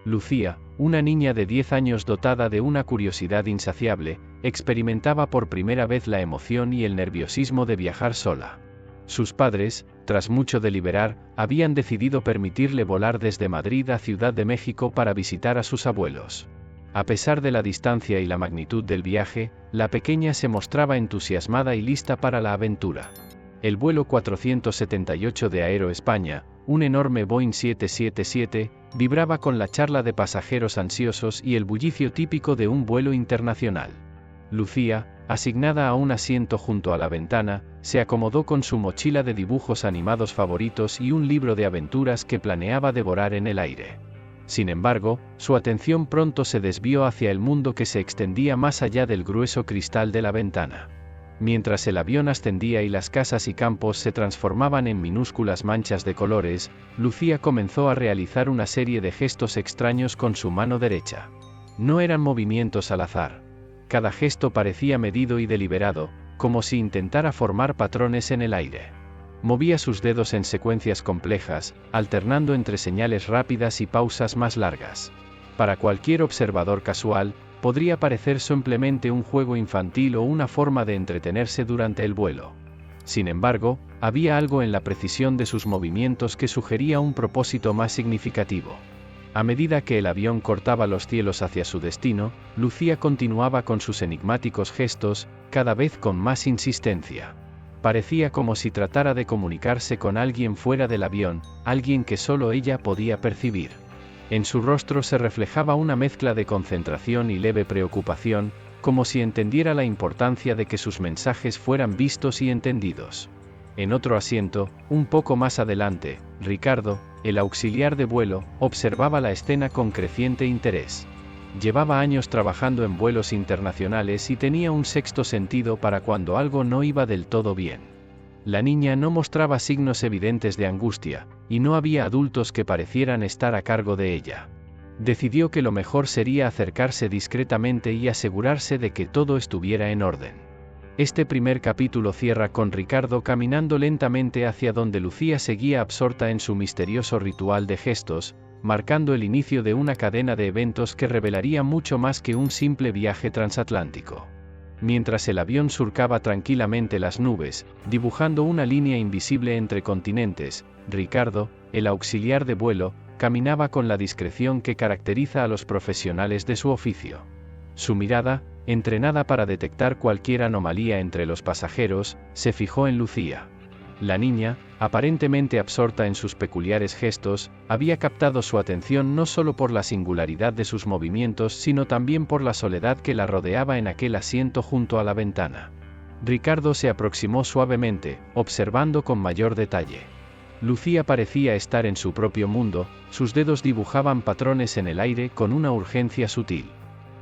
Lucía, una niña de 10 años dotada de una curiosidad insaciable, experimentaba por primera vez la emoción y el nerviosismo de viajar sola. Sus padres, tras mucho deliberar, habían decidido permitirle volar desde Madrid a Ciudad de México para visitar a sus abuelos. A pesar de la distancia y la magnitud del viaje, la pequeña se mostraba entusiasmada y lista para la aventura. El vuelo 478 de Aero España, un enorme Boeing 777, vibraba con la charla de pasajeros ansiosos y el bullicio típico de un vuelo internacional. Lucía, asignada a un asiento junto a la ventana, se acomodó con su mochila de dibujos animados favoritos y un libro de aventuras que planeaba devorar en el aire. Sin embargo, su atención pronto se desvió hacia el mundo que se extendía más allá del grueso cristal de la ventana. Mientras el avión ascendía y las casas y campos se transformaban en minúsculas manchas de colores, Lucía comenzó a realizar una serie de gestos extraños con su mano derecha. No eran movimientos al azar. Cada gesto parecía medido y deliberado, como si intentara formar patrones en el aire. Movía sus dedos en secuencias complejas, alternando entre señales rápidas y pausas más largas. Para cualquier observador casual, podría parecer simplemente un juego infantil o una forma de entretenerse durante el vuelo. Sin embargo, había algo en la precisión de sus movimientos que sugería un propósito más significativo. A medida que el avión cortaba los cielos hacia su destino, Lucía continuaba con sus enigmáticos gestos, cada vez con más insistencia. Parecía como si tratara de comunicarse con alguien fuera del avión, alguien que solo ella podía percibir. En su rostro se reflejaba una mezcla de concentración y leve preocupación, como si entendiera la importancia de que sus mensajes fueran vistos y entendidos. En otro asiento, un poco más adelante, Ricardo, el auxiliar de vuelo, observaba la escena con creciente interés. Llevaba años trabajando en vuelos internacionales y tenía un sexto sentido para cuando algo no iba del todo bien. La niña no mostraba signos evidentes de angustia, y no había adultos que parecieran estar a cargo de ella. Decidió que lo mejor sería acercarse discretamente y asegurarse de que todo estuviera en orden. Este primer capítulo cierra con Ricardo caminando lentamente hacia donde Lucía seguía absorta en su misterioso ritual de gestos, marcando el inicio de una cadena de eventos que revelaría mucho más que un simple viaje transatlántico. Mientras el avión surcaba tranquilamente las nubes, dibujando una línea invisible entre continentes, Ricardo, el auxiliar de vuelo, caminaba con la discreción que caracteriza a los profesionales de su oficio. Su mirada, entrenada para detectar cualquier anomalía entre los pasajeros, se fijó en Lucía. La niña, aparentemente absorta en sus peculiares gestos, había captado su atención no solo por la singularidad de sus movimientos sino también por la soledad que la rodeaba en aquel asiento junto a la ventana. Ricardo se aproximó suavemente, observando con mayor detalle. Lucía parecía estar en su propio mundo, sus dedos dibujaban patrones en el aire con una urgencia sutil.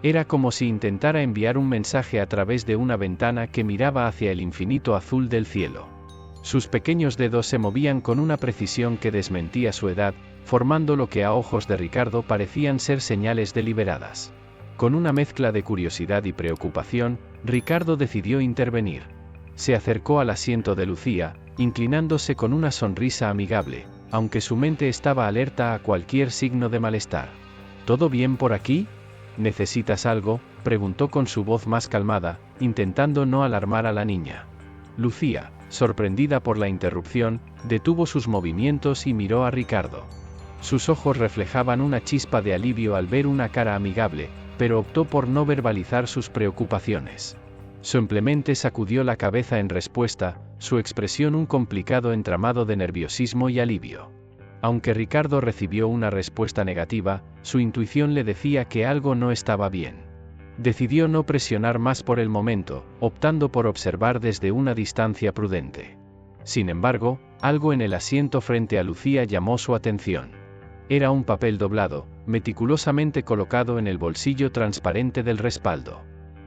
Era como si intentara enviar un mensaje a través de una ventana que miraba hacia el infinito azul del cielo. Sus pequeños dedos se movían con una precisión que desmentía su edad, formando lo que a ojos de Ricardo parecían ser señales deliberadas. Con una mezcla de curiosidad y preocupación, Ricardo decidió intervenir. Se acercó al asiento de Lucía, inclinándose con una sonrisa amigable, aunque su mente estaba alerta a cualquier signo de malestar. ¿Todo bien por aquí? ¿Necesitas algo?, preguntó con su voz más calmada, intentando no alarmar a la niña. Lucía, sorprendida por la interrupción, detuvo sus movimientos y miró a Ricardo. Sus ojos reflejaban una chispa de alivio al ver una cara amigable, pero optó por no verbalizar sus preocupaciones. Simplemente sacudió la cabeza en respuesta, su expresión un complicado entramado de nerviosismo y alivio. Aunque Ricardo recibió una respuesta negativa, su intuición le decía que algo no estaba bien. Decidió no presionar más por el momento, optando por observar desde una distancia prudente. Sin embargo, algo en el asiento frente a Lucía llamó su atención. Era un papel doblado, meticulosamente colocado en el bolsillo transparente del respaldo.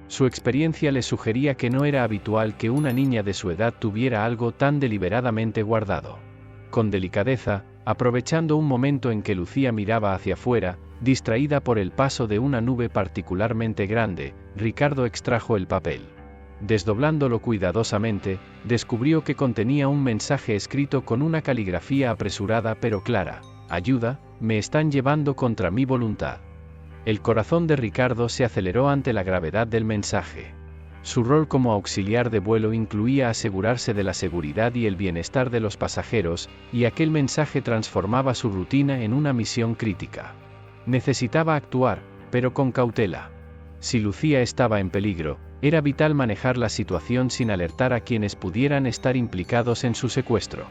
Su experiencia le sugería que no era habitual que una niña de su edad tuviera algo tan deliberadamente guardado. Con delicadeza, aprovechando un momento en que Lucía miraba hacia afuera, distraída por el paso de una nube particularmente grande, Ricardo extrajo el papel. Desdoblándolo cuidadosamente, descubrió que contenía un mensaje escrito con una caligrafía apresurada pero clara: Ayuda, me están llevando contra mi voluntad. El corazón de Ricardo se aceleró ante la gravedad del mensaje. Su rol como auxiliar de vuelo incluía asegurarse de la seguridad y el bienestar de los pasajeros, y aquel mensaje transformaba su rutina en una misión crítica. Necesitaba actuar, pero con cautela. Si Lucía estaba en peligro, era vital manejar la situación sin alertar a quienes pudieran estar implicados en su secuestro.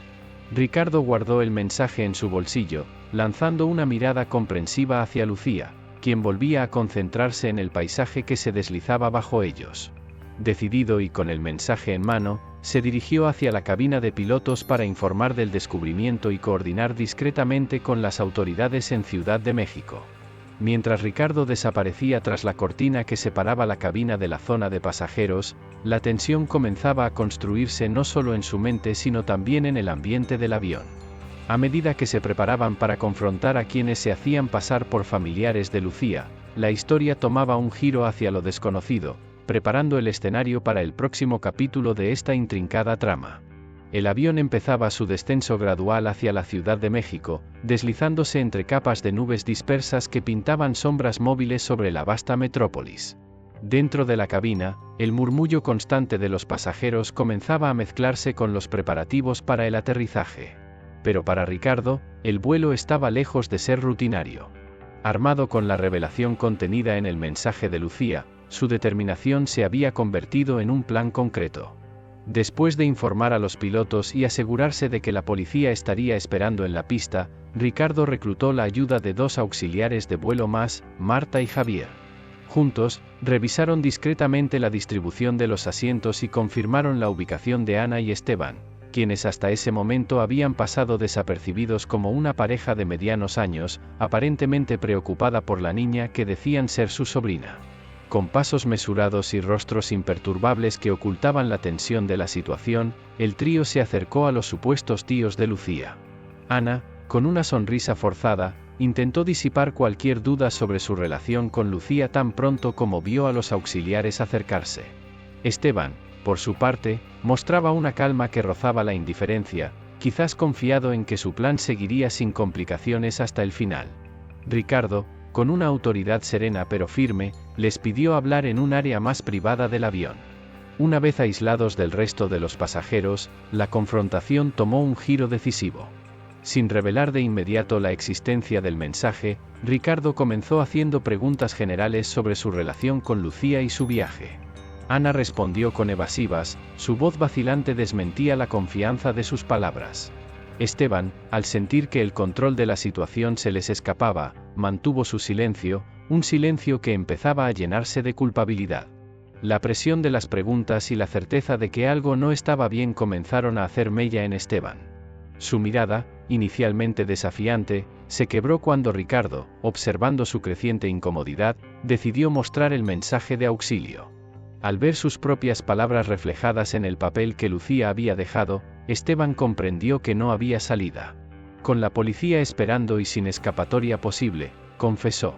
Ricardo guardó el mensaje en su bolsillo, lanzando una mirada comprensiva hacia Lucía, quien volvía a concentrarse en el paisaje que se deslizaba bajo ellos. Decidido y con el mensaje en mano, se dirigió hacia la cabina de pilotos para informar del descubrimiento y coordinar discretamente con las autoridades en Ciudad de México. Mientras Ricardo desaparecía tras la cortina que separaba la cabina de la zona de pasajeros, la tensión comenzaba a construirse no solo en su mente sino también en el ambiente del avión. A medida que se preparaban para confrontar a quienes se hacían pasar por familiares de Lucía, la historia tomaba un giro hacia lo desconocido, preparando el escenario para el próximo capítulo de esta intrincada trama. El avión empezaba su descenso gradual hacia la Ciudad de México, deslizándose entre capas de nubes dispersas que pintaban sombras móviles sobre la vasta metrópolis. Dentro de la cabina, el murmullo constante de los pasajeros comenzaba a mezclarse con los preparativos para el aterrizaje. Pero para Ricardo, el vuelo estaba lejos de ser rutinario. Armado con la revelación contenida en el mensaje de Lucía, su determinación se había convertido en un plan concreto. Después de informar a los pilotos y asegurarse de que la policía estaría esperando en la pista, Ricardo reclutó la ayuda de 2 auxiliares de vuelo más, Marta y Javier. Juntos, revisaron discretamente la distribución de los asientos y confirmaron la ubicación de Ana y Esteban, quienes hasta ese momento habían pasado desapercibidos como una pareja de medianos años, aparentemente preocupada por la niña que decían ser su sobrina. Con pasos mesurados y rostros imperturbables que ocultaban la tensión de la situación, el trío se acercó a los supuestos tíos de Lucía. Ana, con una sonrisa forzada, intentó disipar cualquier duda sobre su relación con Lucía tan pronto como vio a los auxiliares acercarse. Esteban, por su parte, mostraba una calma que rozaba la indiferencia, quizás confiado en que su plan seguiría sin complicaciones hasta el final. Ricardo, con una autoridad serena pero firme, les pidió hablar en un área más privada del avión. Una vez aislados del resto de los pasajeros, la confrontación tomó un giro decisivo. Sin revelar de inmediato la existencia del mensaje, Ricardo comenzó haciendo preguntas generales sobre su relación con Lucía y su viaje. Ana respondió con evasivas, su voz vacilante desmentía la confianza de sus palabras. Esteban, al sentir que el control de la situación se les escapaba, mantuvo su silencio, un silencio que empezaba a llenarse de culpabilidad. La presión de las preguntas y la certeza de que algo no estaba bien comenzaron a hacer mella en Esteban. Su mirada, inicialmente desafiante, se quebró cuando Ricardo, observando su creciente incomodidad, decidió mostrar el mensaje de auxilio. Al ver sus propias palabras reflejadas en el papel que Lucía había dejado, Esteban comprendió que no había salida. Con la policía esperando y sin escapatoria posible, confesó.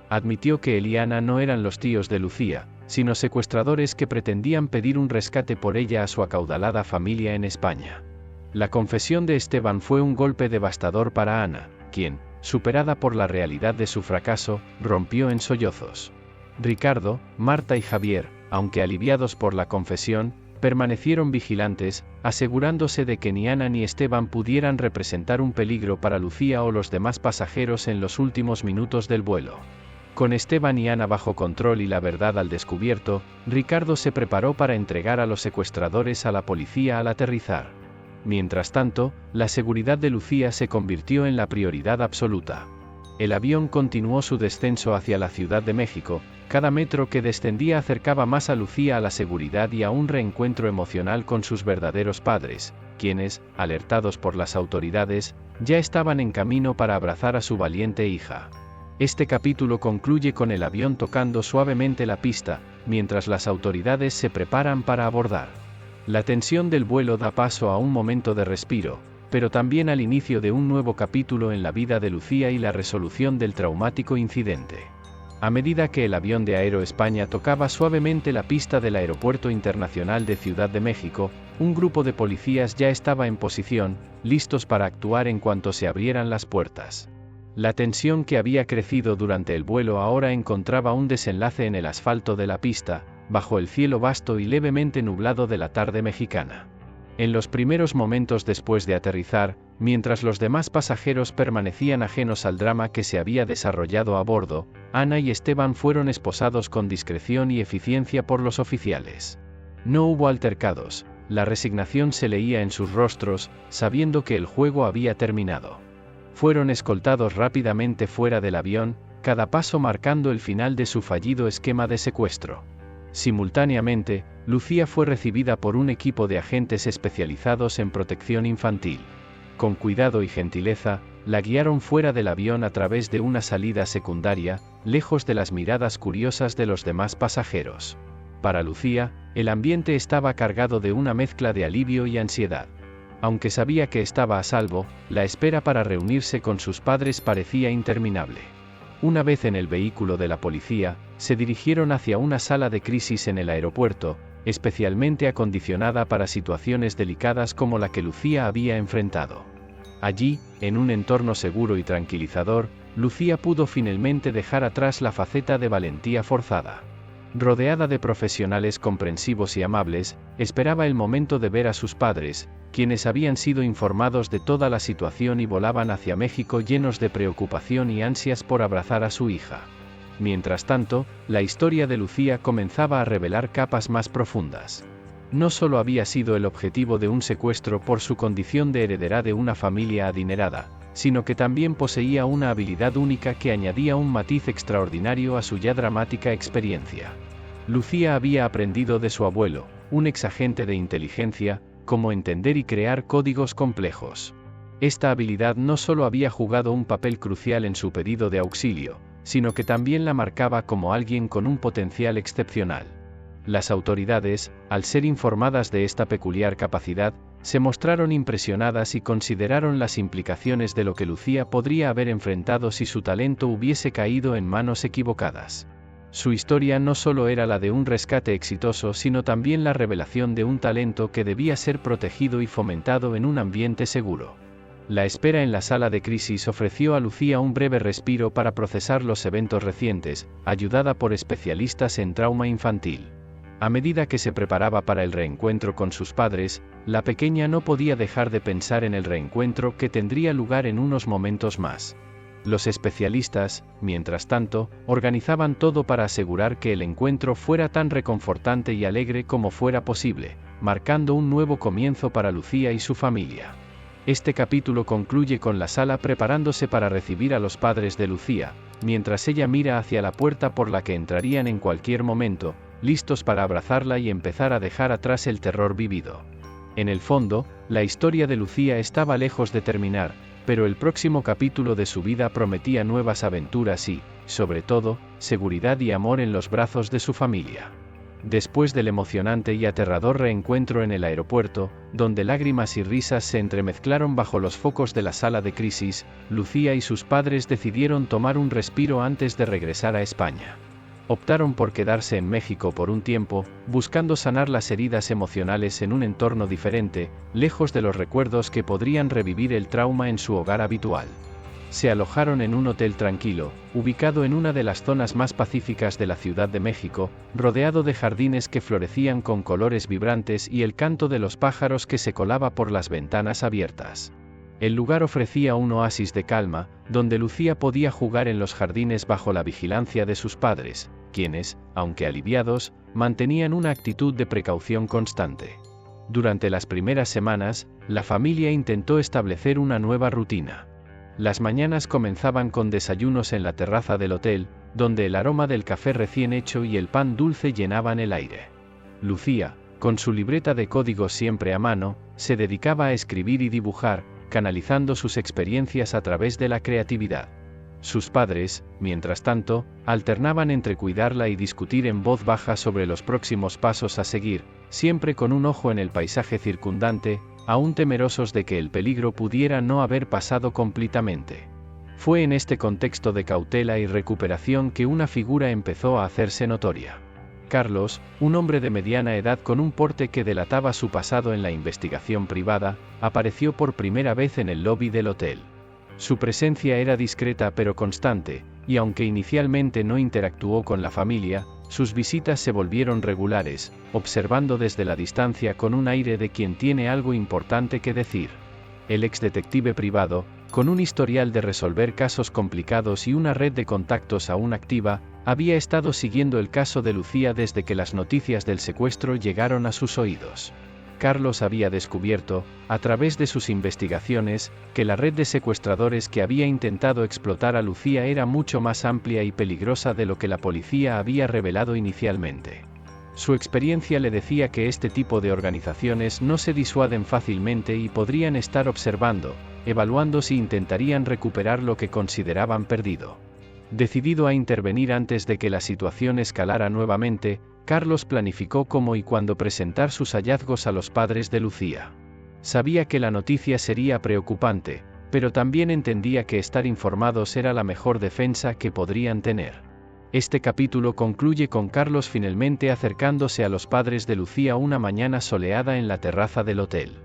Admitió que él y Ana no eran los tíos de Lucía, sino secuestradores que pretendían pedir un rescate por ella a su acaudalada familia en España. La confesión de Esteban fue un golpe devastador para Ana, quien, superada por la realidad de su fracaso, rompió en sollozos. Ricardo, Marta y Javier, aunque aliviados por la confesión, permanecieron vigilantes, asegurándose de que ni Ana ni Esteban pudieran representar un peligro para Lucía o los demás pasajeros en los últimos minutos del vuelo. Con Esteban y Ana bajo control y la verdad al descubierto, Ricardo se preparó para entregar a los secuestradores a la policía al aterrizar. Mientras tanto, la seguridad de Lucía se convirtió en la prioridad absoluta. El avión continuó su descenso hacia la Ciudad de México. Cada metro que descendía acercaba más a Lucía a la seguridad y a un reencuentro emocional con sus verdaderos padres, quienes, alertados por las autoridades, ya estaban en camino para abrazar a su valiente hija. Este capítulo concluye con el avión tocando suavemente la pista, mientras las autoridades se preparan para abordar. La tensión del vuelo da paso a un momento de respiro, pero también al inicio de un nuevo capítulo en la vida de Lucía y la resolución del traumático incidente. A medida que el avión de Aero España tocaba suavemente la pista del Aeropuerto Internacional de Ciudad de México, un grupo de policías ya estaba en posición, listos para actuar en cuanto se abrieran las puertas. La tensión que había crecido durante el vuelo ahora encontraba un desenlace en el asfalto de la pista, bajo el cielo vasto y levemente nublado de la tarde mexicana. En los primeros momentos después de aterrizar, mientras los demás pasajeros permanecían ajenos al drama que se había desarrollado a bordo, Ana y Esteban fueron esposados con discreción y eficiencia por los oficiales. No hubo altercados, la resignación se leía en sus rostros, sabiendo que el juego había terminado. Fueron escoltados rápidamente fuera del avión, cada paso marcando el final de su fallido esquema de secuestro. Simultáneamente, Lucía fue recibida por un equipo de agentes especializados en protección infantil. Con cuidado y gentileza, la guiaron fuera del avión a través de una salida secundaria, lejos de las miradas curiosas de los demás pasajeros. Para Lucía, el ambiente estaba cargado de una mezcla de alivio y ansiedad. Aunque sabía que estaba a salvo, la espera para reunirse con sus padres parecía interminable. Una vez en el vehículo de la policía, se dirigieron hacia una sala de crisis en el aeropuerto, especialmente acondicionada para situaciones delicadas como la que Lucía había enfrentado. Allí, en un entorno seguro y tranquilizador, Lucía pudo finalmente dejar atrás la faceta de valentía forzada. Rodeada de profesionales comprensivos y amables, esperaba el momento de ver a sus padres, quienes habían sido informados de toda la situación y volaban hacia México llenos de preocupación y ansias por abrazar a su hija. Mientras tanto, la historia de Lucía comenzaba a revelar capas más profundas. No solo había sido el objetivo de un secuestro por su condición de heredera de una familia adinerada, sino que también poseía una habilidad única que añadía un matiz extraordinario a su ya dramática experiencia. Lucía había aprendido de su abuelo, un exagente de inteligencia, cómo entender y crear códigos complejos. Esta habilidad no solo había jugado un papel crucial en su pedido de auxilio, sino que también la marcaba como alguien con un potencial excepcional. Las autoridades, al ser informadas de esta peculiar capacidad, se mostraron impresionadas y consideraron las implicaciones de lo que Lucía podría haber enfrentado si su talento hubiese caído en manos equivocadas. Su historia no solo era la de un rescate exitoso, sino también la revelación de un talento que debía ser protegido y fomentado en un ambiente seguro. La espera en la sala de crisis ofreció a Lucía un breve respiro para procesar los eventos recientes, ayudada por especialistas en trauma infantil. A medida que se preparaba para el reencuentro con sus padres, la pequeña no podía dejar de pensar en el reencuentro que tendría lugar en unos momentos más. Los especialistas, mientras tanto, organizaban todo para asegurar que el encuentro fuera tan reconfortante y alegre como fuera posible, marcando un nuevo comienzo para Lucía y su familia. Este capítulo concluye con la sala preparándose para recibir a los padres de Lucía, mientras ella mira hacia la puerta por la que entrarían en cualquier momento, listos para abrazarla y empezar a dejar atrás el terror vivido. En el fondo, la historia de Lucía estaba lejos de terminar, pero el próximo capítulo de su vida prometía nuevas aventuras y, sobre todo, seguridad y amor en los brazos de su familia. Después del emocionante y aterrador reencuentro en el aeropuerto, donde lágrimas y risas se entremezclaron bajo los focos de la sala de crisis, Lucía y sus padres decidieron tomar un respiro antes de regresar a España. Optaron por quedarse en México por un tiempo, buscando sanar las heridas emocionales en un entorno diferente, lejos de los recuerdos que podrían revivir el trauma en su hogar habitual. Se alojaron en un hotel tranquilo, ubicado en una de las zonas más pacíficas de la Ciudad de México, rodeado de jardines que florecían con colores vibrantes y el canto de los pájaros que se colaba por las ventanas abiertas. El lugar ofrecía un oasis de calma, donde Lucía podía jugar en los jardines bajo la vigilancia de sus padres, quienes, aunque aliviados, mantenían una actitud de precaución constante. Durante las primeras semanas, la familia intentó establecer una nueva rutina. Las mañanas comenzaban con desayunos en la terraza del hotel, donde el aroma del café recién hecho y el pan dulce llenaban el aire. Lucía, con su libreta de códigos siempre a mano, se dedicaba a escribir y dibujar, canalizando sus experiencias a través de la creatividad. Sus padres, mientras tanto, alternaban entre cuidarla y discutir en voz baja sobre los próximos pasos a seguir, siempre con un ojo en el paisaje circundante, aún temerosos de que el peligro pudiera no haber pasado completamente. Fue en este contexto de cautela y recuperación que una figura empezó a hacerse notoria. Carlos, un hombre de mediana edad con un porte que delataba su pasado en la investigación privada, apareció por primera vez en el lobby del hotel. Su presencia era discreta pero constante, y aunque inicialmente no interactuó con la familia, sus visitas se volvieron regulares, observando desde la distancia con un aire de quien tiene algo importante que decir. El exdetective privado, con un historial de resolver casos complicados y una red de contactos aún activa, había estado siguiendo el caso de Lucía desde que las noticias del secuestro llegaron a sus oídos. Carlos había descubierto, a través de sus investigaciones, que la red de secuestradores que había intentado explotar a Lucía era mucho más amplia y peligrosa de lo que la policía había revelado inicialmente. Su experiencia le decía que este tipo de organizaciones no se disuaden fácilmente y podrían estar observando, evaluando si intentarían recuperar lo que consideraban perdido. Decidido a intervenir antes de que la situación escalara nuevamente, Carlos planificó cómo y cuándo presentar sus hallazgos a los padres de Lucía. Sabía que la noticia sería preocupante, pero también entendía que estar informados era la mejor defensa que podrían tener. Este capítulo concluye con Carlos finalmente acercándose a los padres de Lucía una mañana soleada en la terraza del hotel.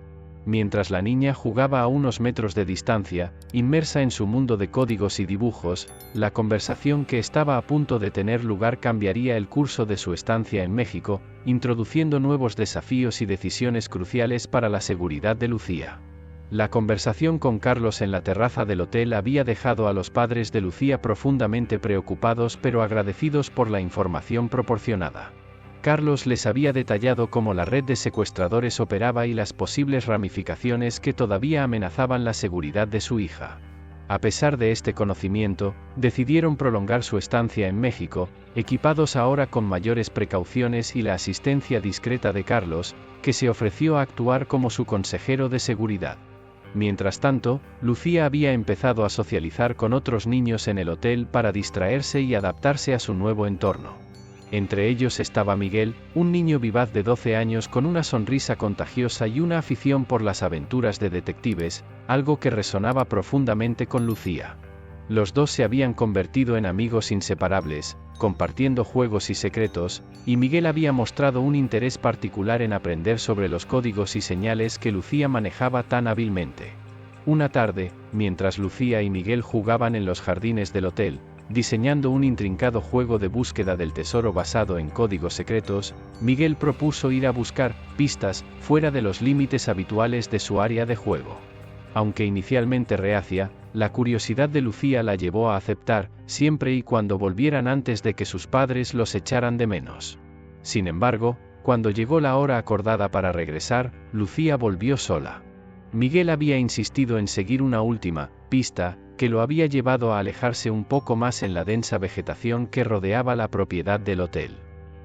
Mientras la niña jugaba a unos metros de distancia, inmersa en su mundo de códigos y dibujos, la conversación que estaba a punto de tener lugar cambiaría el curso de su estancia en México, introduciendo nuevos desafíos y decisiones cruciales para la seguridad de Lucía. La conversación con Carlos en la terraza del hotel había dejado a los padres de Lucía profundamente preocupados pero agradecidos por la información proporcionada. Carlos les había detallado cómo la red de secuestradores operaba y las posibles ramificaciones que todavía amenazaban la seguridad de su hija. A pesar de este conocimiento, decidieron prolongar su estancia en México, equipados ahora con mayores precauciones y la asistencia discreta de Carlos, que se ofreció a actuar como su consejero de seguridad. Mientras tanto, Lucía había empezado a socializar con otros niños en el hotel para distraerse y adaptarse a su nuevo entorno. Entre ellos estaba Miguel, un niño vivaz de 12 años con una sonrisa contagiosa y una afición por las aventuras de detectives, algo que resonaba profundamente con Lucía. Los dos se habían convertido en amigos inseparables, compartiendo juegos y secretos, y Miguel había mostrado un interés particular en aprender sobre los códigos y señales que Lucía manejaba tan hábilmente. Una tarde, mientras Lucía y Miguel jugaban en los jardines del hotel, diseñando un intrincado juego de búsqueda del tesoro basado en códigos secretos, Miguel propuso ir a buscar pistas fuera de los límites habituales de su área de juego. Aunque inicialmente reacia, la curiosidad de Lucía la llevó a aceptar, siempre y cuando volvieran antes de que sus padres los echaran de menos. Sin embargo, cuando llegó la hora acordada para regresar, Lucía volvió sola. Miguel había insistido en seguir una última pista, que lo había llevado a alejarse un poco más en la densa vegetación que rodeaba la propiedad del hotel.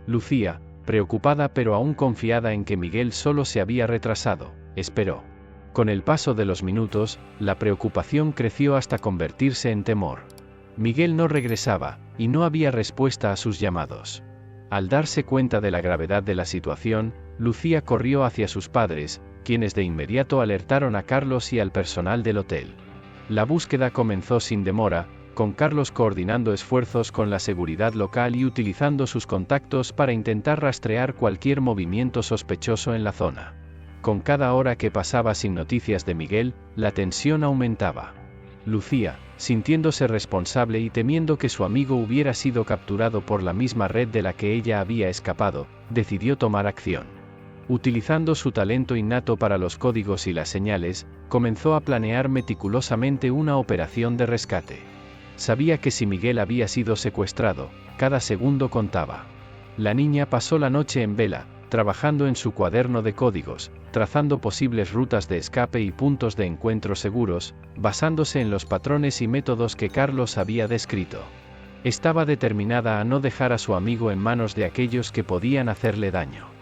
Lucía, preocupada pero aún confiada en que Miguel solo se había retrasado, esperó. Con el paso de los minutos, la preocupación creció hasta convertirse en temor. Miguel no regresaba, y no había respuesta a sus llamados. Al darse cuenta de la gravedad de la situación, Lucía corrió hacia sus padres, quienes de inmediato alertaron a Carlos y al personal del hotel. La búsqueda comenzó sin demora, con Carlos coordinando esfuerzos con la seguridad local y utilizando sus contactos para intentar rastrear cualquier movimiento sospechoso en la zona. Con cada hora que pasaba sin noticias de Miguel, la tensión aumentaba. Lucía, sintiéndose responsable y temiendo que su amigo hubiera sido capturado por la misma red de la que ella había escapado, decidió tomar acción. Utilizando su talento innato para los códigos y las señales, comenzó a planear meticulosamente una operación de rescate. Sabía que si Miguel había sido secuestrado, cada segundo contaba. La niña pasó la noche en vela, trabajando en su cuaderno de códigos, trazando posibles rutas de escape y puntos de encuentro seguros, basándose en los patrones y métodos que Carlos había descrito. Estaba determinada a no dejar a su amigo en manos de aquellos que podían hacerle daño.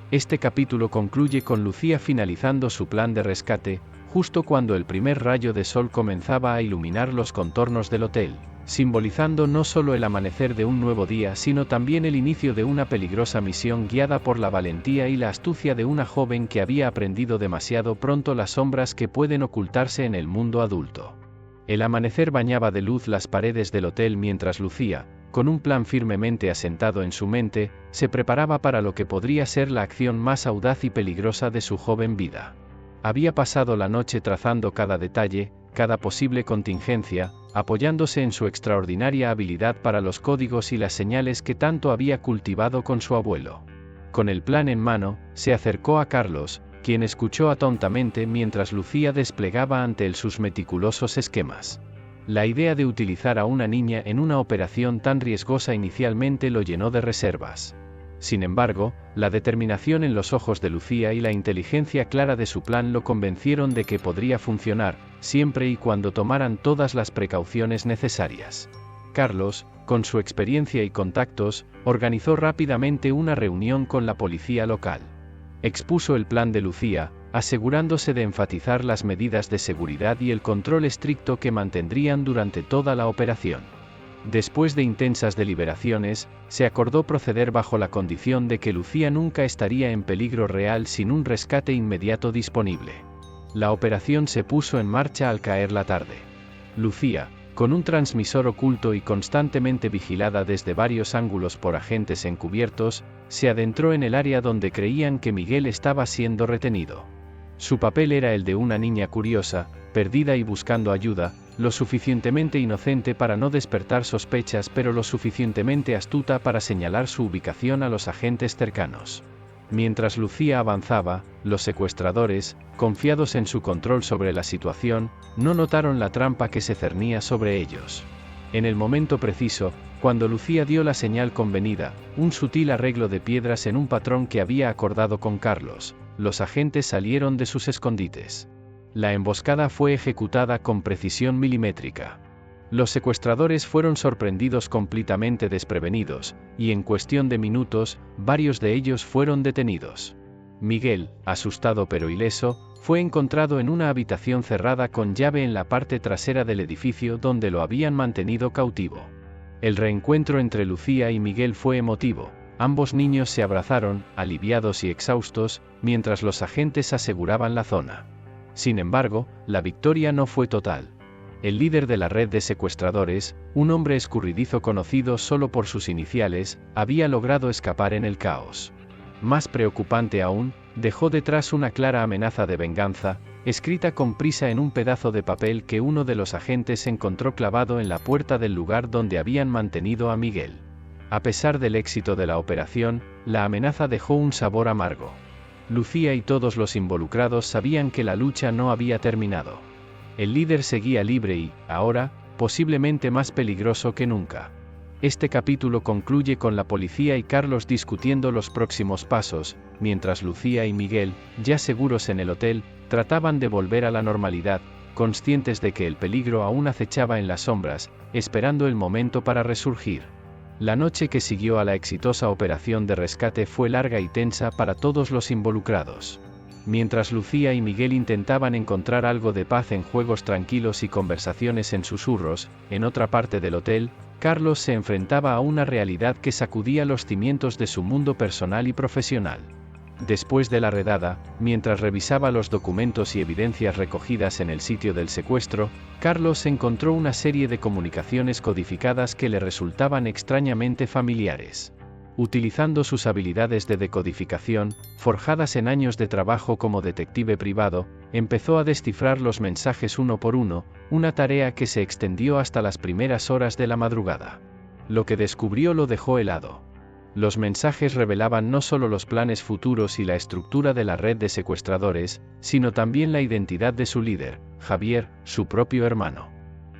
Este capítulo concluye con Lucía finalizando su plan de rescate, justo cuando el primer rayo de sol comenzaba a iluminar los contornos del hotel, simbolizando no solo el amanecer de un nuevo día sino también el inicio de una peligrosa misión guiada por la valentía y la astucia de una joven que había aprendido demasiado pronto las sombras que pueden ocultarse en el mundo adulto. El amanecer bañaba de luz las paredes del hotel mientras Lucía, con un plan firmemente asentado en su mente, se preparaba para lo que podría ser la acción más audaz y peligrosa de su joven vida. Había pasado la noche trazando cada detalle, cada posible contingencia, apoyándose en su extraordinaria habilidad para los códigos y las señales que tanto había cultivado con su abuelo. Con el plan en mano, se acercó a Carlos, quien escuchó atentamente mientras Lucía desplegaba ante él sus meticulosos esquemas. La idea de utilizar a una niña en una operación tan riesgosa inicialmente lo llenó de reservas. Sin embargo, la determinación en los ojos de Lucía y la inteligencia clara de su plan lo convencieron de que podría funcionar, siempre y cuando tomaran todas las precauciones necesarias. Carlos, con su experiencia y contactos, organizó rápidamente una reunión con la policía local. Expuso el plan de Lucía, asegurándose de enfatizar las medidas de seguridad y el control estricto que mantendrían durante toda la operación. Después de intensas deliberaciones, se acordó proceder bajo la condición de que Lucía nunca estaría en peligro real sin un rescate inmediato disponible. La operación se puso en marcha al caer la tarde. Lucía, con un transmisor oculto y constantemente vigilada desde varios ángulos por agentes encubiertos, se adentró en el área donde creían que Miguel estaba siendo retenido. Su papel era el de una niña curiosa, perdida y buscando ayuda, lo suficientemente inocente para no despertar sospechas pero lo suficientemente astuta para señalar su ubicación a los agentes cercanos. Mientras Lucía avanzaba, los secuestradores, confiados en su control sobre la situación, no notaron la trampa que se cernía sobre ellos. En el momento preciso, cuando Lucía dio la señal convenida, un sutil arreglo de piedras en un patrón que había acordado con Carlos, los agentes salieron de sus escondites. La emboscada fue ejecutada con precisión milimétrica. Los secuestradores fueron sorprendidos completamente desprevenidos, y en cuestión de minutos, varios de ellos fueron detenidos. Miguel, asustado pero ileso, fue encontrado en una habitación cerrada con llave en la parte trasera del edificio donde lo habían mantenido cautivo. El reencuentro entre Lucía y Miguel fue emotivo. Ambos niños se abrazaron, aliviados y exhaustos, mientras los agentes aseguraban la zona. Sin embargo, la victoria no fue total. El líder de la red de secuestradores, un hombre escurridizo conocido solo por sus iniciales, había logrado escapar en el caos. Más preocupante aún, dejó detrás una clara amenaza de venganza, escrita con prisa en un pedazo de papel que uno de los agentes encontró clavado en la puerta del lugar donde habían mantenido a Miguel. A pesar del éxito de la operación, la amenaza dejó un sabor amargo. Lucía y todos los involucrados sabían que la lucha no había terminado. El líder seguía libre y, ahora, posiblemente más peligroso que nunca. Este capítulo concluye con la policía y Carlos discutiendo los próximos pasos, mientras Lucía y Miguel, ya seguros en el hotel, trataban de volver a la normalidad, conscientes de que el peligro aún acechaba en las sombras, esperando el momento para resurgir. La noche que siguió a la exitosa operación de rescate fue larga y tensa para todos los involucrados. Mientras Lucía y Miguel intentaban encontrar algo de paz en juegos tranquilos y conversaciones en susurros, en otra parte del hotel, Carlos se enfrentaba a una realidad que sacudía los cimientos de su mundo personal y profesional. Después de la redada, mientras revisaba los documentos y evidencias recogidas en el sitio del secuestro, Carlos encontró una serie de comunicaciones codificadas que le resultaban extrañamente familiares. Utilizando sus habilidades de decodificación, forjadas en años de trabajo como detective privado, empezó a descifrar los mensajes uno por uno, una tarea que se extendió hasta las primeras horas de la madrugada. Lo que descubrió lo dejó helado. Los mensajes revelaban no solo los planes futuros y la estructura de la red de secuestradores, sino también la identidad de su líder, Javier, su propio hermano.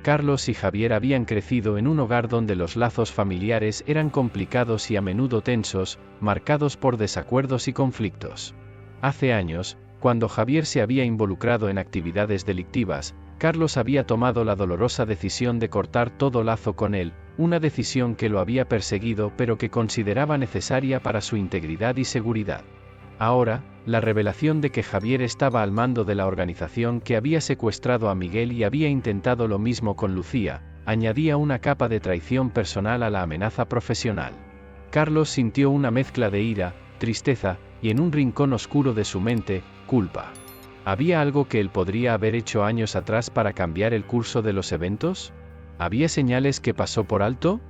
Carlos y Javier habían crecido en un hogar donde los lazos familiares eran complicados y a menudo tensos, marcados por desacuerdos y conflictos. Hace años, cuando Javier se había involucrado en actividades delictivas, Carlos había tomado la dolorosa decisión de cortar todo lazo con él, una decisión que lo había perseguido pero que consideraba necesaria para su integridad y seguridad. Ahora, la revelación de que Javier estaba al mando de la organización que había secuestrado a Miguel y había intentado lo mismo con Lucía, añadía una capa de traición personal a la amenaza profesional. Carlos sintió una mezcla de ira, tristeza, y en un rincón oscuro de su mente, culpa. ¿Había algo que él podría haber hecho años atrás para cambiar el curso de los eventos? ¿Había señales que pasó por alto?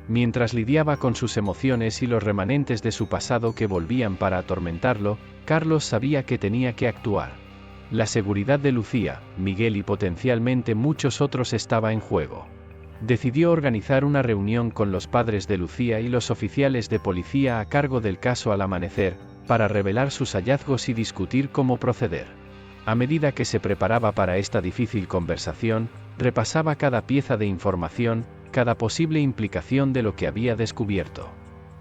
Mientras lidiaba con sus emociones y los remanentes de su pasado que volvían para atormentarlo, Carlos sabía que tenía que actuar. La seguridad de Lucía, Miguel y potencialmente muchos otros estaba en juego. Decidió organizar una reunión con los padres de Lucía y los oficiales de policía a cargo del caso al amanecer, para revelar sus hallazgos y discutir cómo proceder. A medida que se preparaba para esta difícil conversación, repasaba cada pieza de información, cada posible implicación de lo que había descubierto.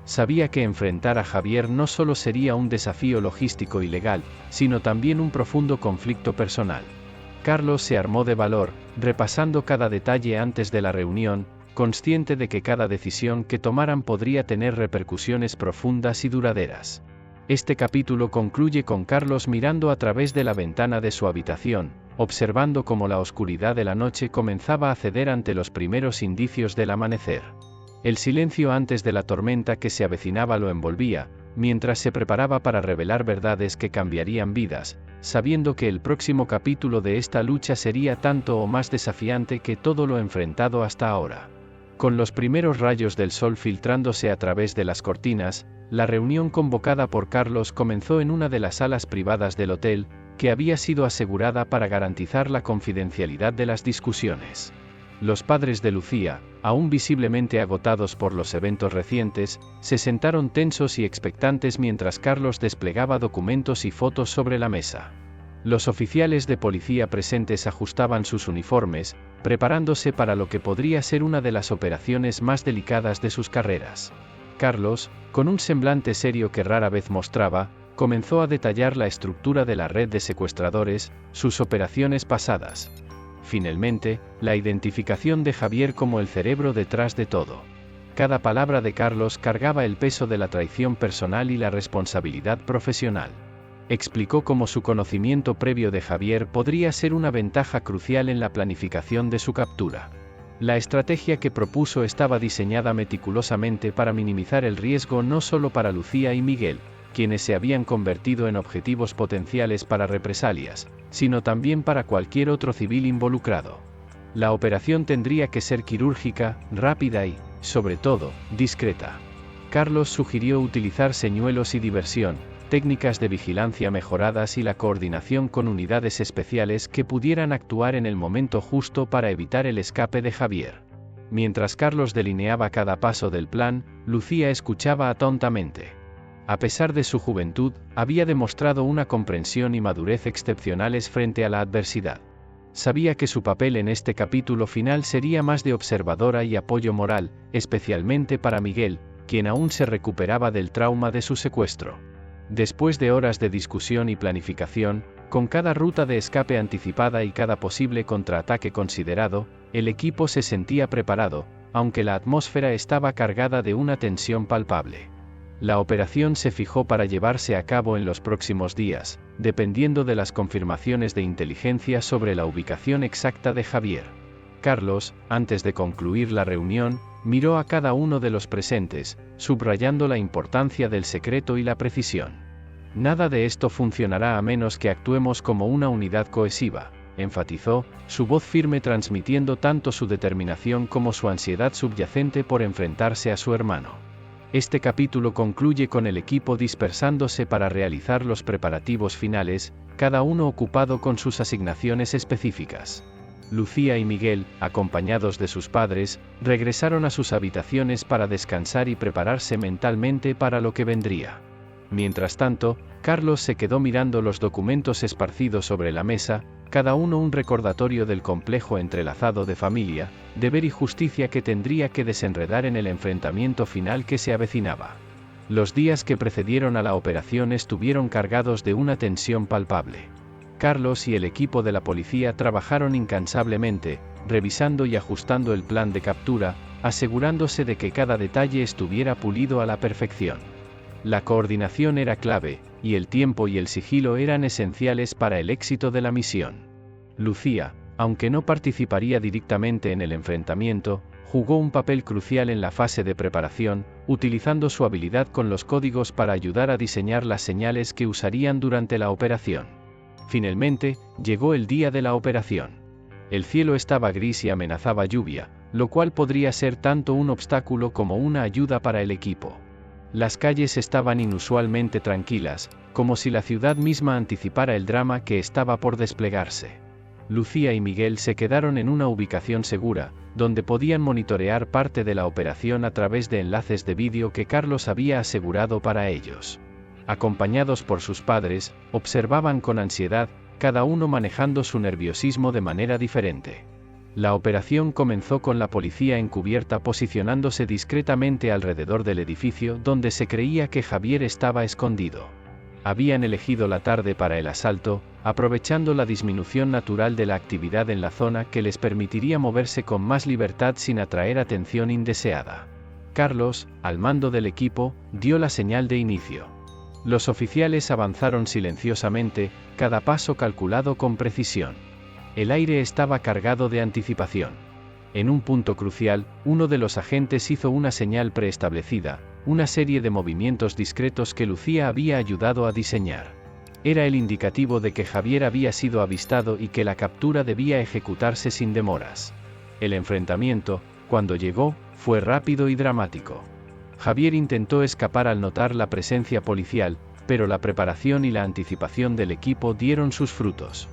Sabía que enfrentar a Javier no solo sería un desafío logístico y legal, sino también un profundo conflicto personal. Carlos se armó de valor, repasando cada detalle antes de la reunión, consciente de que cada decisión que tomaran podría tener repercusiones profundas y duraderas. Este capítulo concluye con Carlos mirando a través de la ventana de su habitación, observando cómo la oscuridad de la noche comenzaba a ceder ante los primeros indicios del amanecer. El silencio antes de la tormenta que se avecinaba lo envolvía, mientras se preparaba para revelar verdades que cambiarían vidas, sabiendo que el próximo capítulo de esta lucha sería tanto o más desafiante que todo lo enfrentado hasta ahora. Con los primeros rayos del sol filtrándose a través de las cortinas, la reunión convocada por Carlos comenzó en una de las salas privadas del hotel, que había sido asegurada para garantizar la confidencialidad de las discusiones. Los padres de Lucía, aún visiblemente agotados por los eventos recientes, se sentaron tensos y expectantes mientras Carlos desplegaba documentos y fotos sobre la mesa. Los oficiales de policía presentes ajustaban sus uniformes, preparándose para lo que podría ser una de las operaciones más delicadas de sus carreras. Carlos, con un semblante serio que rara vez mostraba, comenzó a detallar la estructura de la red de secuestradores, sus operaciones pasadas. Finalmente, la identificación de Javier como el cerebro detrás de todo. Cada palabra de Carlos cargaba el peso de la traición personal y la responsabilidad profesional. Explicó cómo su conocimiento previo de Javier podría ser una ventaja crucial en la planificación de su captura. La estrategia que propuso estaba diseñada meticulosamente para minimizar el riesgo no solo para Lucía y Miguel, quienes se habían convertido en objetivos potenciales para represalias, sino también para cualquier otro civil involucrado. La operación tendría que ser quirúrgica, rápida y, sobre todo, discreta. Carlos sugirió utilizar señuelos y diversión, técnicas de vigilancia mejoradas y la coordinación con unidades especiales que pudieran actuar en el momento justo para evitar el escape de Javier. Mientras Carlos delineaba cada paso del plan, Lucía escuchaba atentamente. A pesar de su juventud, había demostrado una comprensión y madurez excepcionales frente a la adversidad. Sabía que su papel en este capítulo final sería más de observadora y apoyo moral, especialmente para Miguel, quien aún se recuperaba del trauma de su secuestro. Después de horas de discusión y planificación, con cada ruta de escape anticipada y cada posible contraataque considerado, el equipo se sentía preparado, aunque la atmósfera estaba cargada de una tensión palpable. La operación se fijó para llevarse a cabo en los próximos días, dependiendo de las confirmaciones de inteligencia sobre la ubicación exacta de Javier. Carlos, antes de concluir la reunión, miró a cada uno de los presentes, subrayando la importancia del secreto y la precisión. Nada de esto funcionará a menos que actuemos como una unidad cohesiva, enfatizó, su voz firme transmitiendo tanto su determinación como su ansiedad subyacente por enfrentarse a su hermano. Este capítulo concluye con el equipo dispersándose para realizar los preparativos finales, cada uno ocupado con sus asignaciones específicas. Lucía y Miguel, acompañados de sus padres, regresaron a sus habitaciones para descansar y prepararse mentalmente para lo que vendría. Mientras tanto, Carlos se quedó mirando los documentos esparcidos sobre la mesa, cada uno un recordatorio del complejo entrelazado de familia, deber y justicia que tendría que desenredar en el enfrentamiento final que se avecinaba. Los días que precedieron a la operación estuvieron cargados de una tensión palpable. Carlos y el equipo de la policía trabajaron incansablemente, revisando y ajustando el plan de captura, asegurándose de que cada detalle estuviera pulido a la perfección. La coordinación era clave, y el tiempo y el sigilo eran esenciales para el éxito de la misión. Lucía, aunque no participaría directamente en el enfrentamiento, jugó un papel crucial en la fase de preparación, utilizando su habilidad con los códigos para ayudar a diseñar las señales que usarían durante la operación. Finalmente, llegó el día de la operación. El cielo estaba gris y amenazaba lluvia, lo cual podría ser tanto un obstáculo como una ayuda para el equipo. Las calles estaban inusualmente tranquilas, como si la ciudad misma anticipara el drama que estaba por desplegarse. Lucía y Miguel se quedaron en una ubicación segura, donde podían monitorear parte de la operación a través de enlaces de vídeo que Carlos había asegurado para ellos. Acompañados por sus padres, observaban con ansiedad, cada uno manejando su nerviosismo de manera diferente. La operación comenzó con la policía encubierta posicionándose discretamente alrededor del edificio donde se creía que Javier estaba escondido. Habían elegido la tarde para el asalto, aprovechando la disminución natural de la actividad en la zona que les permitiría moverse con más libertad sin atraer atención indeseada. Carlos, al mando del equipo, dio la señal de inicio. Los oficiales avanzaron silenciosamente, cada paso calculado con precisión. El aire estaba cargado de anticipación. En un punto crucial, uno de los agentes hizo una señal preestablecida, una serie de movimientos discretos que Lucía había ayudado a diseñar. Era el indicativo de que Javier había sido avistado y que la captura debía ejecutarse sin demoras. El enfrentamiento, cuando llegó, fue rápido y dramático. Javier intentó escapar al notar la presencia policial, pero la preparación y la anticipación del equipo dieron sus frutos.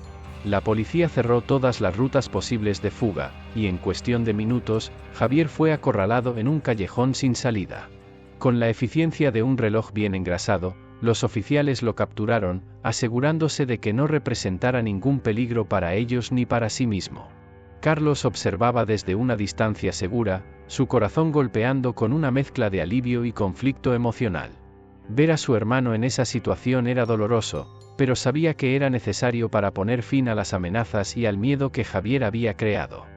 La policía cerró todas las rutas posibles de fuga, y en cuestión de minutos, Javier fue acorralado en un callejón sin salida. Con la eficiencia de un reloj bien engrasado, los oficiales lo capturaron, asegurándose de que no representara ningún peligro para ellos ni para sí mismo. Carlos observaba desde una distancia segura, su corazón golpeando con una mezcla de alivio y conflicto emocional. Ver a su hermano en esa situación era doloroso, pero sabía que era necesario para poner fin a las amenazas y al miedo que Javier había creado.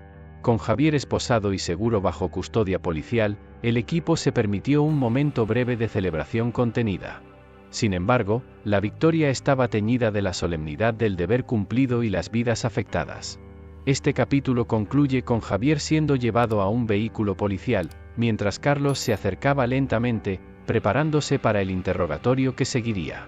Con Javier esposado y seguro bajo custodia policial, el equipo se permitió un momento breve de celebración contenida. Sin embargo, la victoria estaba teñida de la solemnidad del deber cumplido y las vidas afectadas. Este capítulo concluye con Javier siendo llevado a un vehículo policial, mientras Carlos se acercaba lentamente, preparándose para el interrogatorio que seguiría.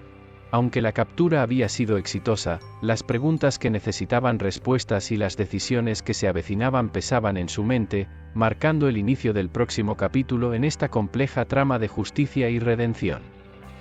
Aunque la captura había sido exitosa, las preguntas que necesitaban respuestas y las decisiones que se avecinaban pesaban en su mente, marcando el inicio del próximo capítulo en esta compleja trama de justicia y redención.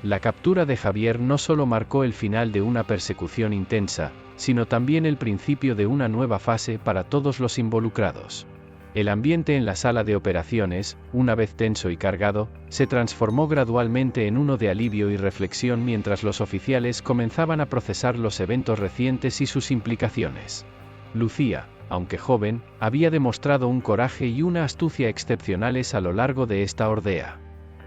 La captura de Javier no solo marcó el final de una persecución intensa, sino también el principio de una nueva fase para todos los involucrados. El ambiente en la sala de operaciones, una vez tenso y cargado, se transformó gradualmente en uno de alivio y reflexión mientras los oficiales comenzaban a procesar los eventos recientes y sus implicaciones. Lucía, aunque joven, había demostrado un coraje y una astucia excepcionales a lo largo de esta odisea.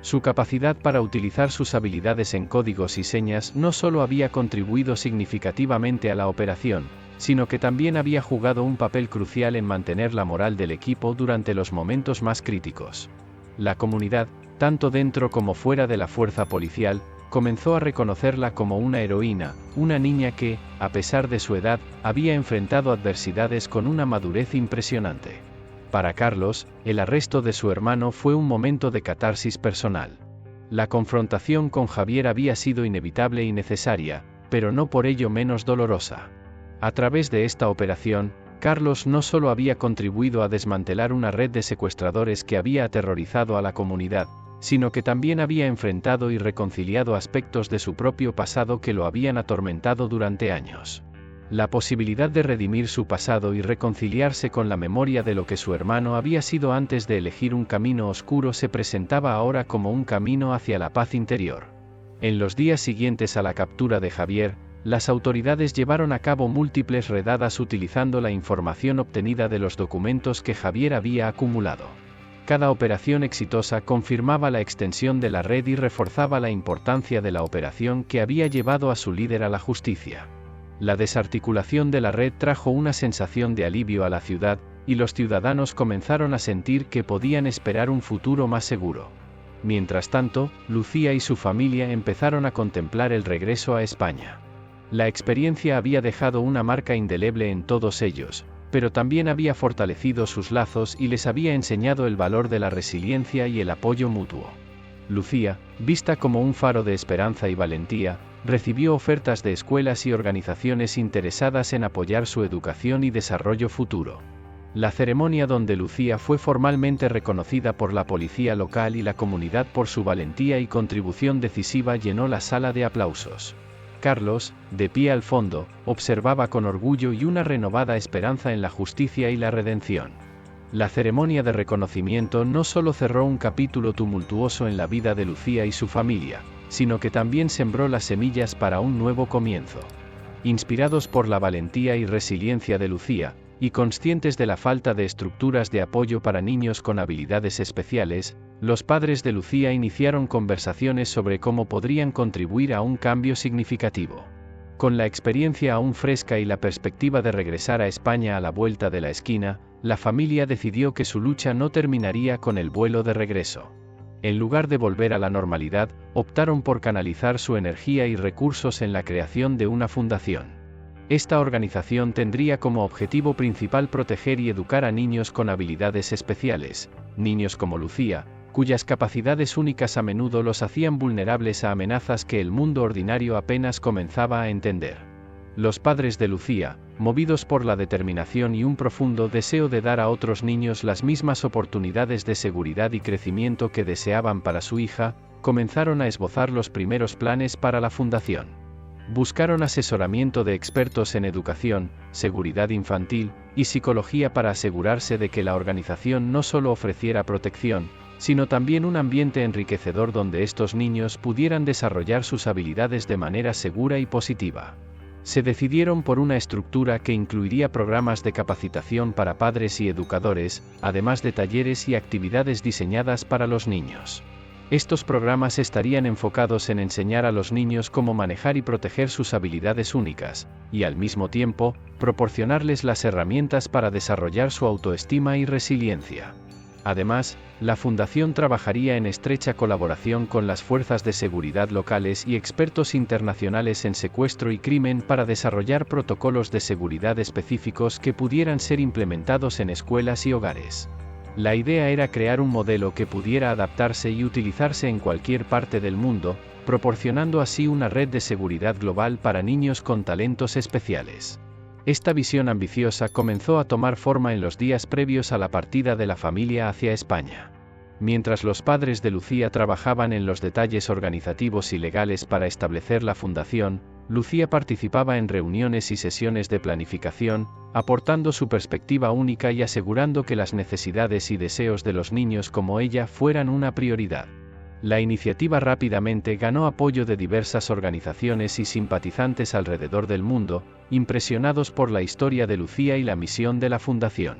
Su capacidad para utilizar sus habilidades en códigos y señas no solo había contribuido significativamente a la operación, sino que también había jugado un papel crucial en mantener la moral del equipo durante los momentos más críticos. La comunidad, tanto dentro como fuera de la fuerza policial, comenzó a reconocerla como una heroína, una niña que, a pesar de su edad, había enfrentado adversidades con una madurez impresionante. Para Carlos, el arresto de su hermano fue un momento de catarsis personal. La confrontación con Javier había sido inevitable y necesaria, pero no por ello menos dolorosa. A través de esta operación, Carlos no solo había contribuido a desmantelar una red de secuestradores que había aterrorizado a la comunidad, sino que también había enfrentado y reconciliado aspectos de su propio pasado que lo habían atormentado durante años. La posibilidad de redimir su pasado y reconciliarse con la memoria de lo que su hermano había sido antes de elegir un camino oscuro se presentaba ahora como un camino hacia la paz interior. En los días siguientes a la captura de Javier, las autoridades llevaron a cabo múltiples redadas utilizando la información obtenida de los documentos que Javier había acumulado. Cada operación exitosa confirmaba la extensión de la red y reforzaba la importancia de la operación que había llevado a su líder a la justicia. La desarticulación de la red trajo una sensación de alivio a la ciudad, y los ciudadanos comenzaron a sentir que podían esperar un futuro más seguro. Mientras tanto, Lucía y su familia empezaron a contemplar el regreso a España. La experiencia había dejado una marca indeleble en todos ellos, pero también había fortalecido sus lazos y les había enseñado el valor de la resiliencia y el apoyo mutuo. Lucía, vista como un faro de esperanza y valentía, recibió ofertas de escuelas y organizaciones interesadas en apoyar su educación y desarrollo futuro. La ceremonia donde Lucía fue formalmente reconocida por la policía local y la comunidad por su valentía y contribución decisiva llenó la sala de aplausos. Carlos, de pie al fondo, observaba con orgullo y una renovada esperanza en la justicia y la redención. La ceremonia de reconocimiento no solo cerró un capítulo tumultuoso en la vida de Lucía y su familia, sino que también sembró las semillas para un nuevo comienzo. Inspirados por la valentía y resiliencia de Lucía, y conscientes de la falta de estructuras de apoyo para niños con habilidades especiales, los padres de Lucía iniciaron conversaciones sobre cómo podrían contribuir a un cambio significativo. Con la experiencia aún fresca y la perspectiva de regresar a España a la vuelta de la esquina, la familia decidió que su lucha no terminaría con el vuelo de regreso. En lugar de volver a la normalidad, optaron por canalizar su energía y recursos en la creación de una fundación. Esta organización tendría como objetivo principal proteger y educar a niños con habilidades especiales, niños como Lucía, cuyas capacidades únicas a menudo los hacían vulnerables a amenazas que el mundo ordinario apenas comenzaba a entender. Los padres de Lucía, movidos por la determinación y un profundo deseo de dar a otros niños las mismas oportunidades de seguridad y crecimiento que deseaban para su hija, comenzaron a esbozar los primeros planes para la fundación. Buscaron asesoramiento de expertos en educación, seguridad infantil y psicología para asegurarse de que la organización no solo ofreciera protección, sino también un ambiente enriquecedor donde estos niños pudieran desarrollar sus habilidades de manera segura y positiva. Se decidieron por una estructura que incluiría programas de capacitación para padres y educadores, además de talleres y actividades diseñadas para los niños. Estos programas estarían enfocados en enseñar a los niños cómo manejar y proteger sus habilidades únicas, y al mismo tiempo, proporcionarles las herramientas para desarrollar su autoestima y resiliencia. Además, la Fundación trabajaría en estrecha colaboración con las fuerzas de seguridad locales y expertos internacionales en secuestro y crimen para desarrollar protocolos de seguridad específicos que pudieran ser implementados en escuelas y hogares. La idea era crear un modelo que pudiera adaptarse y utilizarse en cualquier parte del mundo, proporcionando así una red de seguridad global para niños con talentos especiales. Esta visión ambiciosa comenzó a tomar forma en los días previos a la partida de la familia hacia España. Mientras los padres de Lucía trabajaban en los detalles organizativos y legales para establecer la fundación, Lucía participaba en reuniones y sesiones de planificación, aportando su perspectiva única y asegurando que las necesidades y deseos de los niños como ella fueran una prioridad. La iniciativa rápidamente ganó apoyo de diversas organizaciones y simpatizantes alrededor del mundo, impresionados por la historia de Lucía y la misión de la fundación.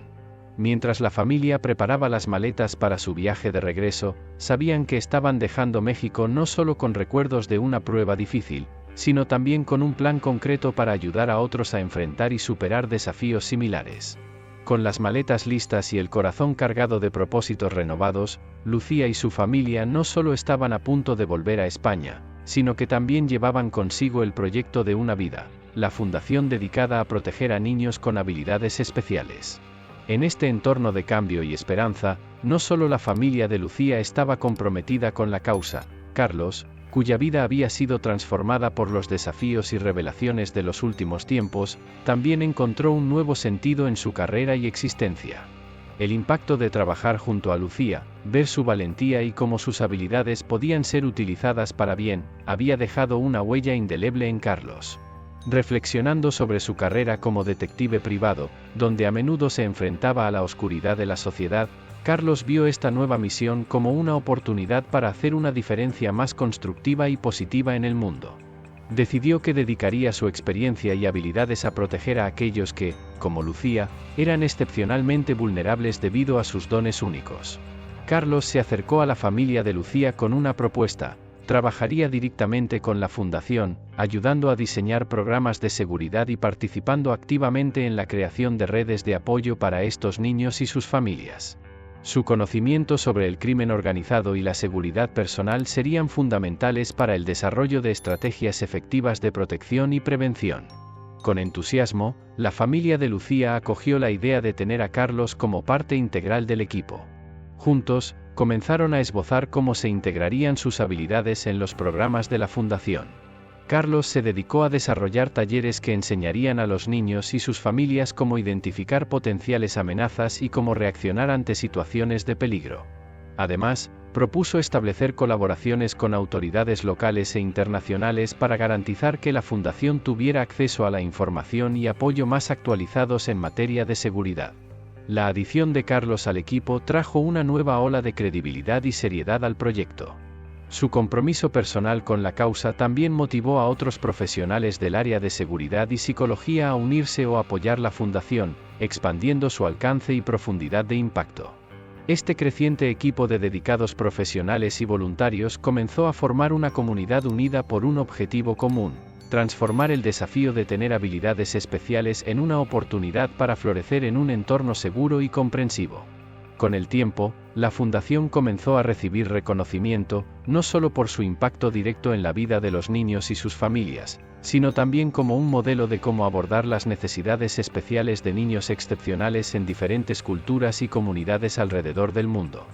Mientras la familia preparaba las maletas para su viaje de regreso, sabían que estaban dejando México no solo con recuerdos de una prueba difícil, sino también con un plan concreto para ayudar a otros a enfrentar y superar desafíos similares. Con las maletas listas y el corazón cargado de propósitos renovados, Lucía y su familia no solo estaban a punto de volver a España, sino que también llevaban consigo el proyecto de una vida, la fundación dedicada a proteger a niños con habilidades especiales. En este entorno de cambio y esperanza, no solo la familia de Lucía estaba comprometida con la causa, Carlos, cuya vida había sido transformada por los desafíos y revelaciones de los últimos tiempos, también encontró un nuevo sentido en su carrera y existencia. El impacto de trabajar junto a Lucía, ver su valentía y cómo sus habilidades podían ser utilizadas para bien, había dejado una huella indeleble en Carlos. Reflexionando sobre su carrera como detective privado, donde a menudo se enfrentaba a la oscuridad de la sociedad, Carlos vio esta nueva misión como una oportunidad para hacer una diferencia más constructiva y positiva en el mundo. Decidió que dedicaría su experiencia y habilidades a proteger a aquellos que, como Lucía, eran excepcionalmente vulnerables debido a sus dones únicos. Carlos se acercó a la familia de Lucía con una propuesta: trabajaría directamente con la fundación, ayudando a diseñar programas de seguridad y participando activamente en la creación de redes de apoyo para estos niños y sus familias. Su conocimiento sobre el crimen organizado y la seguridad personal serían fundamentales para el desarrollo de estrategias efectivas de protección y prevención. Con entusiasmo, la familia de Lucía acogió la idea de tener a Carlos como parte integral del equipo. Juntos, comenzaron a esbozar cómo se integrarían sus habilidades en los programas de la fundación. Carlos se dedicó a desarrollar talleres que enseñarían a los niños y sus familias cómo identificar potenciales amenazas y cómo reaccionar ante situaciones de peligro. Además, propuso establecer colaboraciones con autoridades locales e internacionales para garantizar que la fundación tuviera acceso a la información y apoyo más actualizados en materia de seguridad. La adición de Carlos al equipo trajo una nueva ola de credibilidad y seriedad al proyecto. Su compromiso personal con la causa también motivó a otros profesionales del área de seguridad y psicología a unirse o apoyar la fundación, expandiendo su alcance y profundidad de impacto. Este creciente equipo de dedicados profesionales y voluntarios comenzó a formar una comunidad unida por un objetivo común: transformar el desafío de tener habilidades especiales en una oportunidad para florecer en un entorno seguro y comprensivo. Con el tiempo, la fundación comenzó a recibir reconocimiento, no solo por su impacto directo en la vida de los niños y sus familias, sino también como un modelo de cómo abordar las necesidades especiales de niños excepcionales en diferentes culturas y comunidades alrededor del mundo.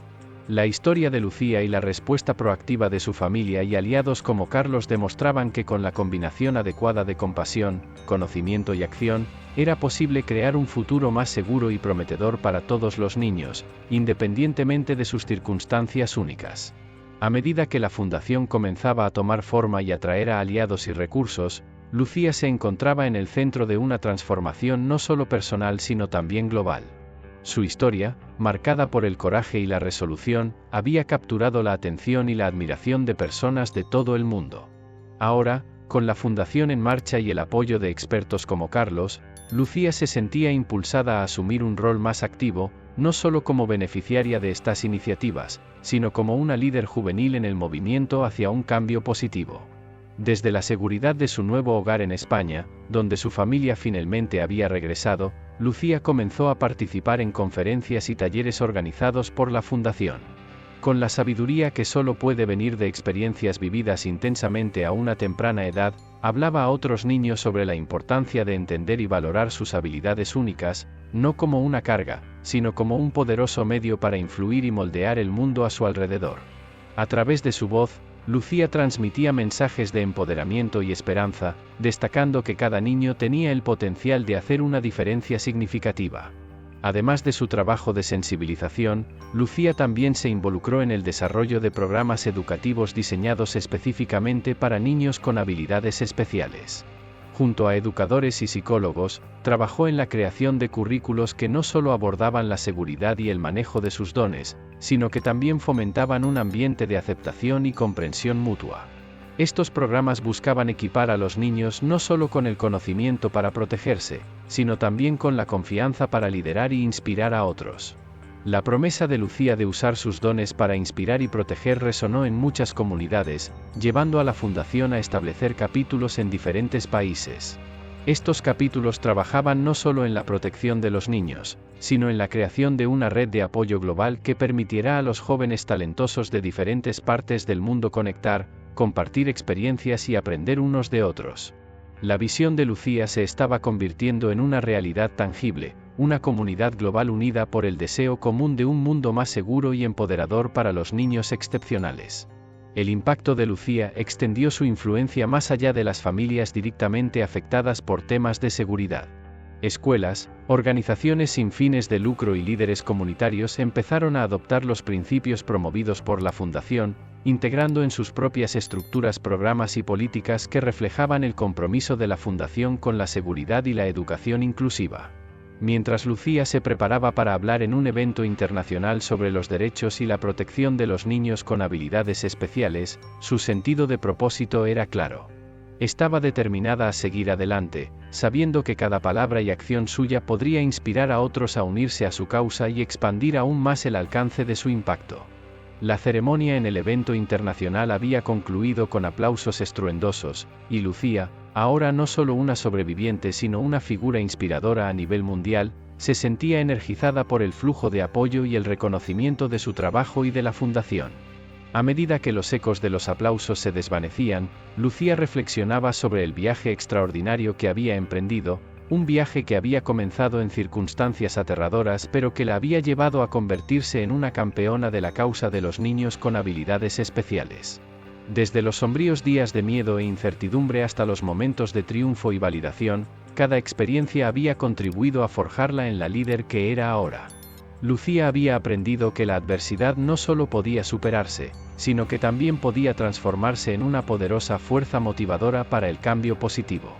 La historia de Lucía y la respuesta proactiva de su familia y aliados como Carlos demostraban que con la combinación adecuada de compasión, conocimiento y acción, era posible crear un futuro más seguro y prometedor para todos los niños, independientemente de sus circunstancias únicas. A medida que la fundación comenzaba a tomar forma y atraer a aliados y recursos, Lucía se encontraba en el centro de una transformación no solo personal sino también global. Su historia, marcada por el coraje y la resolución, había capturado la atención y la admiración de personas de todo el mundo. Ahora, con la fundación en marcha y el apoyo de expertos como Carlos, Lucía se sentía impulsada a asumir un rol más activo, no solo como beneficiaria de estas iniciativas, sino como una líder juvenil en el movimiento hacia un cambio positivo. Desde la seguridad de su nuevo hogar en España, donde su familia finalmente había regresado, Lucía comenzó a participar en conferencias y talleres organizados por la fundación. Con la sabiduría que solo puede venir de experiencias vividas intensamente a una temprana edad, hablaba a otros niños sobre la importancia de entender y valorar sus habilidades únicas, no como una carga, sino como un poderoso medio para influir y moldear el mundo a su alrededor. A través de su voz, Lucía transmitía mensajes de empoderamiento y esperanza, destacando que cada niño tenía el potencial de hacer una diferencia significativa. Además de su trabajo de sensibilización, Lucía también se involucró en el desarrollo de programas educativos diseñados específicamente para niños con habilidades especiales. Junto a educadores y psicólogos, trabajó en la creación de currículos que no solo abordaban la seguridad y el manejo de sus dones, sino que también fomentaban un ambiente de aceptación y comprensión mutua. Estos programas buscaban equipar a los niños no solo con el conocimiento para protegerse, sino también con la confianza para liderar y inspirar a otros. La promesa de Lucía de usar sus dones para inspirar y proteger resonó en muchas comunidades, llevando a la fundación a establecer capítulos en diferentes países. Estos capítulos trabajaban no solo en la protección de los niños, sino en la creación de una red de apoyo global que permitirá a los jóvenes talentosos de diferentes partes del mundo conectar, compartir experiencias y aprender unos de otros. La visión de Lucía se estaba convirtiendo en una realidad tangible, una comunidad global unida por el deseo común de un mundo más seguro y empoderador para los niños excepcionales. El impacto de Lucía extendió su influencia más allá de las familias directamente afectadas por temas de seguridad. Escuelas, organizaciones sin fines de lucro y líderes comunitarios empezaron a adoptar los principios promovidos por la Fundación, integrando en sus propias estructuras programas y políticas que reflejaban el compromiso de la Fundación con la seguridad y la educación inclusiva. Mientras Lucía se preparaba para hablar en un evento internacional sobre los derechos y la protección de los niños con habilidades especiales, su sentido de propósito era claro. Estaba determinada a seguir adelante, sabiendo que cada palabra y acción suya podría inspirar a otros a unirse a su causa y expandir aún más el alcance de su impacto. La ceremonia en el evento internacional había concluido con aplausos estruendosos, y Lucía, ahora no solo una sobreviviente sino una figura inspiradora a nivel mundial, se sentía energizada por el flujo de apoyo y el reconocimiento de su trabajo y de la Fundación. A medida que los ecos de los aplausos se desvanecían, Lucía reflexionaba sobre el viaje extraordinario que había emprendido, un viaje que había comenzado en circunstancias aterradoras pero que la había llevado a convertirse en una campeona de la causa de los niños con habilidades especiales. Desde los sombríos días de miedo e incertidumbre hasta los momentos de triunfo y validación, cada experiencia había contribuido a forjarla en la líder que era ahora. Lucía había aprendido que la adversidad no solo podía superarse, sino que también podía transformarse en una poderosa fuerza motivadora para el cambio positivo.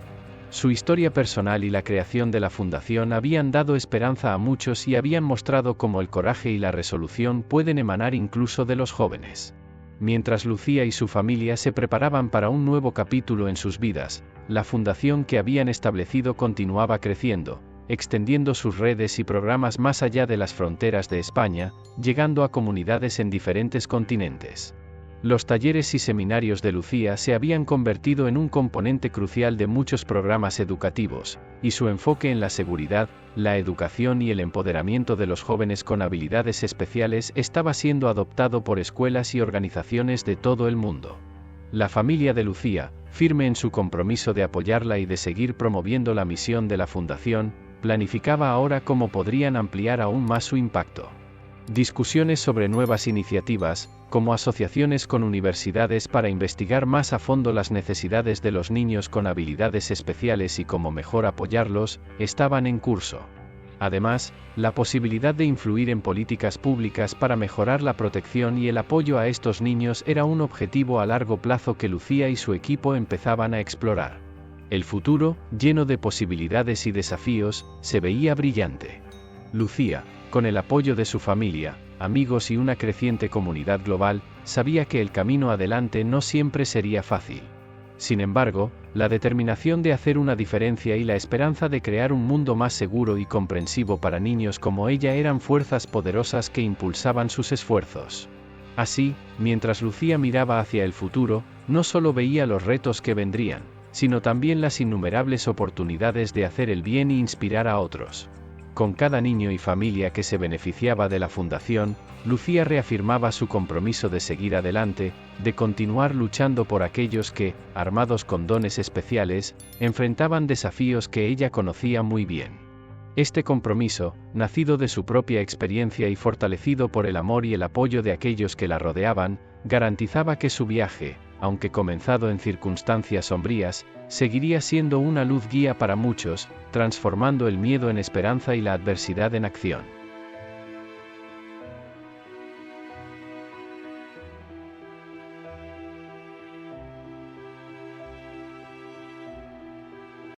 Su historia personal y la creación de la fundación habían dado esperanza a muchos y habían mostrado cómo el coraje y la resolución pueden emanar incluso de los jóvenes. Mientras Lucía y su familia se preparaban para un nuevo capítulo en sus vidas, la fundación que habían establecido continuaba creciendo, extendiendo sus redes y programas más allá de las fronteras de España, llegando a comunidades en diferentes continentes. Los talleres y seminarios de Lucía se habían convertido en un componente crucial de muchos programas educativos, y su enfoque en la seguridad, la educación y el empoderamiento de los jóvenes con habilidades especiales estaba siendo adoptado por escuelas y organizaciones de todo el mundo. La familia de Lucía, firme en su compromiso de apoyarla y de seguir promoviendo la misión de la fundación, planificaba ahora cómo podrían ampliar aún más su impacto. Discusiones sobre nuevas iniciativas, como asociaciones con universidades para investigar más a fondo las necesidades de los niños con habilidades especiales y cómo mejor apoyarlos, estaban en curso. Además, la posibilidad de influir en políticas públicas para mejorar la protección y el apoyo a estos niños era un objetivo a largo plazo que Lucía y su equipo empezaban a explorar. El futuro, lleno de posibilidades y desafíos, se veía brillante. Lucía, con el apoyo de su familia, amigos y una creciente comunidad global, sabía que el camino adelante no siempre sería fácil. Sin embargo, la determinación de hacer una diferencia y la esperanza de crear un mundo más seguro y comprensivo para niños como ella eran fuerzas poderosas que impulsaban sus esfuerzos. Así, mientras Lucía miraba hacia el futuro, no solo veía los retos que vendrían, sino también las innumerables oportunidades de hacer el bien e inspirar a otros. Con cada niño y familia que se beneficiaba de la fundación, Lucía reafirmaba su compromiso de seguir adelante, de continuar luchando por aquellos que, armados con dones especiales, enfrentaban desafíos que ella conocía muy bien. Este compromiso, nacido de su propia experiencia y fortalecido por el amor y el apoyo de aquellos que la rodeaban, garantizaba que su viaje, aunque comenzado en circunstancias sombrías, seguiría siendo una luz guía para muchos, transformando el miedo en esperanza y la adversidad en acción.